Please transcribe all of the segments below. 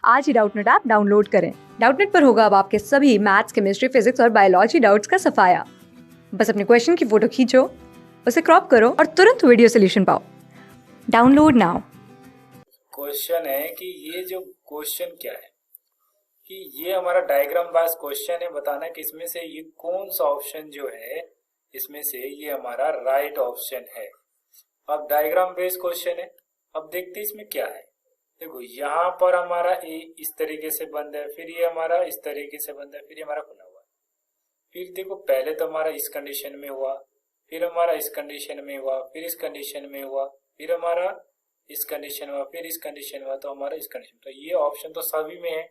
आज ही Doubtnut app download करें। Doubtnut पर होगा अब आपके सभी मैथ्स, केमिस्ट्री, फिजिक्स और बायोलॉजी डाउट्स का सफाया। बस अपने क्वेश्चन की फोटो खींचो, उसे क्रॉप करो और तुरंत वीडियो सोल्यूशन पाओ। Download now. क्वेश्चन है कि ये जो क्वेश्चन क्या है कि ये हमारा डायग्राम बेस्ड क्वेश्चन है। बताना है कि इसमें से ये कौन सा ऑप्शन जो है इसमें से ये हमारा राइट ऑप्शन है। अब डायग्राम बेस्ड क्वेश्चन है। अब देखते हैं इसमें क्या है। देखो यहाँ पर हमारा ए इस तरीके से बंद है, फिर ये हमारा इस तरीके से बंद है, फिर ये हमारा खुला हुआ है। फिर देखो पहले तो हमारा इस कंडीशन में हुआ, फिर हमारा इस कंडीशन में हुआ, फिर इस कंडीशन में हुआ, फिर हमारा इस कंडीशन में, फिर इस कंडीशन में, तो हमारा इस कंडीशन। तो ये ऑप्शन तो सभी में है,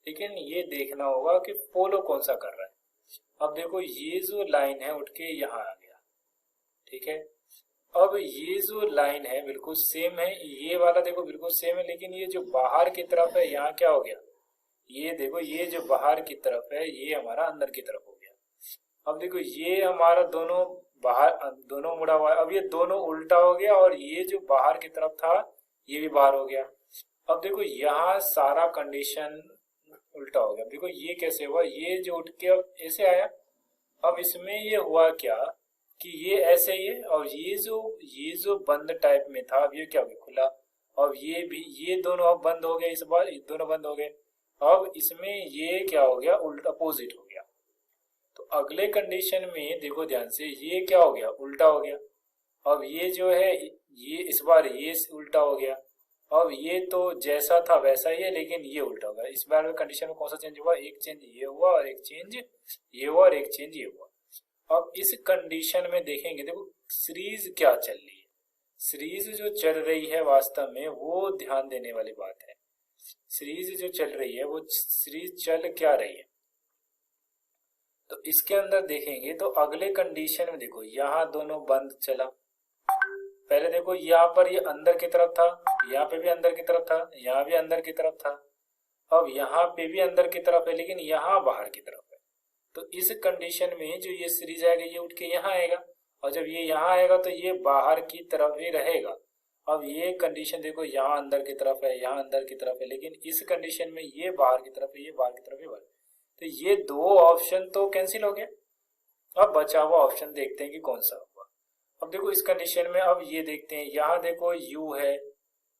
लेकिन ये देखना होगा कि फॉलो कौन सा कर रहा है। अब देखो ये जो लाइन है उठ के यहाँ आ गया, ठीक है। अब ये जो लाइन है बिल्कुल सेम है, ये वाला देखो बिल्कुल सेम है, लेकिन ये जो बाहर की तरफ है यहाँ क्या हो गया, ये देखो ये जो बाहर की तरफ है ये हमारा अंदर की तरफ हो गया। अब देखो ये हमारा दोनों बाहर दोनों मुड़ा हुआ है, अब ये दोनों उल्टा हो गया और ये जो बाहर की तरफ था ये भी बाहर हो गया। अब देखो यहाँ सारा कंडीशन उल्टा हो गया। देखो ये कैसे हुआ, ये जो उठ के अब ऐसे आया। अब इसमें ये हुआ क्या कि ये ऐसे ही है, और ये जो बंद टाइप में था अब ये क्या हो गया, खुला। अब ये भी, ये दोनों अब बंद हो गए, इस बार ये दोनों बंद हो गए। अब इसमें ये क्या हो गया, उल्टा अपोजिट हो गया। तो अगले कंडीशन में देखो ध्यान से, ये क्या हो गया, उल्टा हो गया। अब ये जो है ये इस बार ये उल्टा हो गया। अब ये तो जैसा था वैसा ही है, लेकिन ये उल्टा हो गया। इस बार में कंडीशन में कौन सा चेंज हुआ, एक चेंज ये हुआ और एक चेंज ये हुआ और एक चेंज ये हुआ। अब इस कंडीशन में देखेंगे, देखो सीरीज क्या चल रही है। सीरीज जो चल रही है वास्तव में वो ध्यान देने वाली बात है। सीरीज जो चल रही है वो सीरीज चल क्या रही है, तो इसके अंदर देखेंगे तो अगले कंडीशन में देखो यहाँ दोनों बंद चला। पहले देखो यहाँ पर ये अंदर की तरफ था, यहाँ पे भी अंदर की तरफ था, यहाँ भी अंदर की तरफ था। अब यहाँ पे भी अंदर की तरफ है, लेकिन यहाँ बाहर की तरफ है। तो इस कंडीशन में जो ये सीरीज आएगा ये उठ के यहाँ आएगा, और जब ये यहाँ आएगा तो ये बाहर की तरफ ही रहेगा। अब ये कंडीशन देखो यहाँ अंदर की तरफ है, यहाँ अंदर की तरफ है, लेकिन इस कंडीशन में ये बाहर की तरफ है, ये बाहर की तरफ है, बाहर। तो ये दो ऑप्शन तो कैंसिल हो गया। अब बचा हुआ ऑप्शन देखते हैं कि कौन सा हुआ। अब देखो इस कंडीशन में अब ये देखते हैं, यहाँ देखो यू है।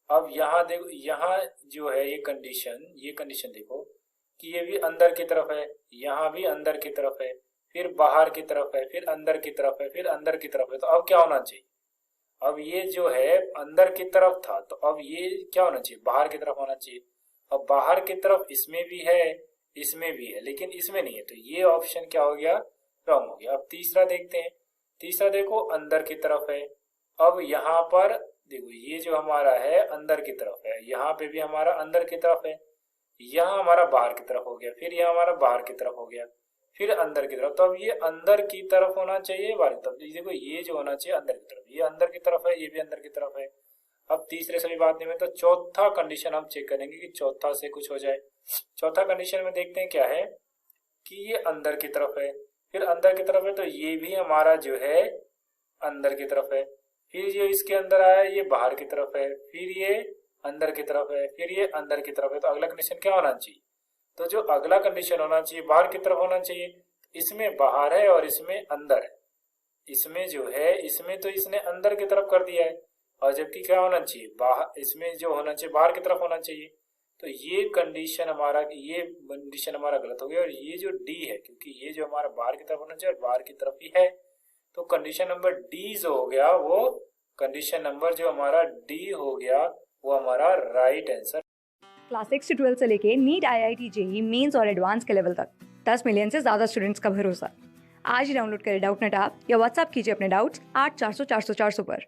अब यहाँ देखो, यहाँ जो है ये कंडीशन देखो कि ये भी अंदर की तरफ है, यहाँ भी अंदर की तरफ है, फिर बाहर की तरफ है, फिर अंदर की तरफ है, फिर अंदर की तरफ है। तो अब क्या होना चाहिए, अब ये जो है अंदर की तरफ था, तो अब ये क्या होना चाहिए, बाहर की तरफ होना चाहिए। अब बाहर की तरफ इसमें भी है, इसमें भी है, लेकिन इसमें नहीं है, तो ये ऑप्शन क्या हो गया, रॉन्ग हो गया। अब तीसरा देखते हैं। तीसरा देखो अंदर की तरफ है। अब यहाँ पर देखो ये जो हमारा है अंदर की तरफ है, यहाँ पे भी हमारा अंदर की तरफ है, यहाँ हमारा बाहर की तरफ हो गया, फिर यहाँ हमारा बाहर की तरफ हो गया, फिर अंदर की तरफ। तो अब ये अंदर की तरफ होना चाहिए, बाहर की तरफ। देखो ये जो होना चाहिए अंदर की तरफ, ये अंदर की तरफ है, ये भी अंदर की तरफ है। अब तीसरे सभी बात नहीं में, तो चौथा कंडीशन हम चेक करेंगे कि चौथा से कुछ हो जाए। चौथा कंडीशन में देखते हैं क्या है कि ये अंदर की तरफ है, फिर अंदर की तरफ है, तो ये भी हमारा जो है अंदर की तरफ है। फिर ये इसके अंदर आया, ये बाहर की तरफ है, फिर ये अंदर की तरफ है, फिर ये अंदर की तरफ है। तो अगला कंडीशन क्या होना चाहिए, तो जो अगला कंडीशन होना चाहिए बाहर की तरफ होना चाहिए। इसमें बाहर है और इसमें अंदर है। इसमें जो है इसमें तो इसने अंदर की तरफ कर दिया है, और जबकि क्या होना चाहिए, बाहर, इसमें जो होना चाहिए बाहर की तरफ होना चाहिए। तो ये कंडीशन हमारा गलत हो गया। और ये जो डी है, क्योंकि ये जो हमारा बाहर की तरफ होना चाहिए और बाहर की तरफ ही है, तो कंडीशन नंबर डी जो हो गया, वो कंडीशन नंबर जो हमारा डी हो गया वो हमारा राइट आंसर। क्लास 6 से 12 से लेके नीट, IIT, जेईई मेंस और एडवांस के लेवल तक 10 मिलियन से ज्यादा स्टूडेंट्स का भरोसा। आज ही डाउनलोड करें डाउटनेट ऐप या व्हाट्सएप कीजिए अपने डाउट्स 8400 400 400 पर।